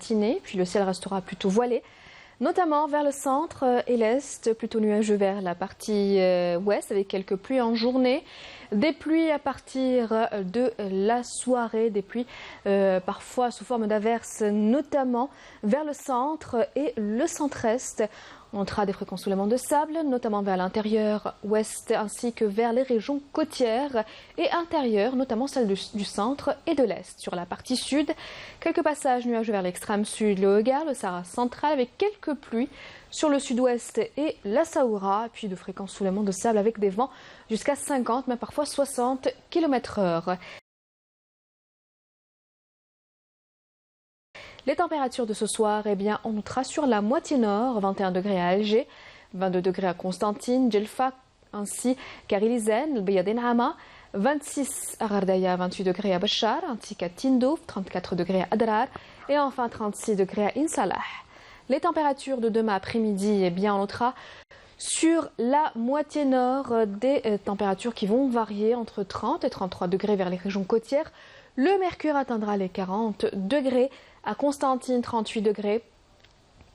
matinée, puis le ciel restera plutôt voilé, notamment vers le centre et l'est, plutôt nuageux vers la partie ouest avec quelques pluies en journée. Des pluies à partir de la soirée, des pluies parfois sous forme d'averses, notamment vers le centre et le centre-est. On notera des fréquents soulèvements de sable, notamment vers l'intérieur ouest ainsi que vers les régions côtières et intérieures, notamment celles du centre et de l'est. Sur la partie sud, quelques passages nuageux vers l'extrême sud, le Hogar, le Sahara central avec quelques pluies sur le sud-ouest et la Saoura, puis de fréquents soulèvements de sable avec des vents jusqu'à 50, mais parfois 60 km/h. Les températures de ce soir, eh bien, on notera sur la moitié nord, 21 degrés à Alger, 22 degrés à Constantine, Djelfa, ainsi qu'à Rilizen, Beyadin Hama, 26 à Gardaya, 28 degrés à Bachar, ainsi qu'à Tindouf, 34 degrés à Adrar, et enfin 36 degrés à Insalah. Les températures de demain après-midi, eh bien, on notera sur la moitié nord des températures qui vont varier entre 30 et 33 degrés vers les régions côtières. Le mercure atteindra les 40 degrés. À Constantine, 38 degrés.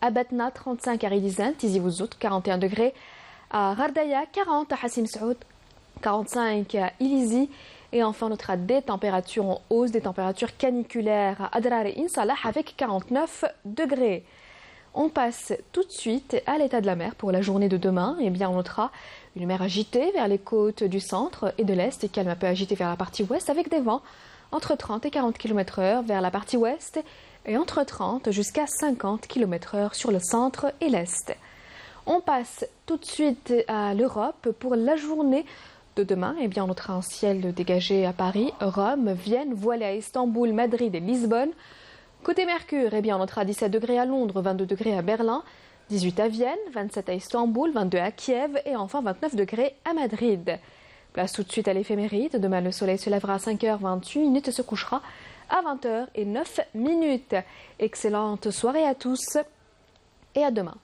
À Batna, 35 à Rilizen, Tizi Ouzzout, 41 degrés. À Gardaya, 40 à Hassim Saoud, 45 à Ilizi. Et enfin, on notera des températures en hausse, des températures caniculaires à Adrar et Insalah avec 49 degrés. On passe tout de suite à l'état de la mer pour la journée de demain. Eh bien, on notera une mer agitée vers les côtes du centre et de l'est et calme un peu agitée vers la partie ouest avec des vents entre 30 et 40 km/h vers la partie ouest et entre 30 jusqu'à 50 km/h sur le centre et l'est. On passe tout de suite à l'Europe pour la journée de demain. Eh bien, on notera un ciel dégagé à Paris, Rome, Vienne, voilé à Istanbul, Madrid et Lisbonne. Côté Mercure, eh bien, on notera 17 degrés à Londres, 22 degrés à Berlin, 18 à Vienne, 27 à Istanbul, 22 à Kiev et enfin 29 degrés à Madrid. Place tout de suite à l'éphéméride. Demain, le soleil se lèvera à 5h28 et se couchera à 20h09. Excellente soirée à tous et à demain.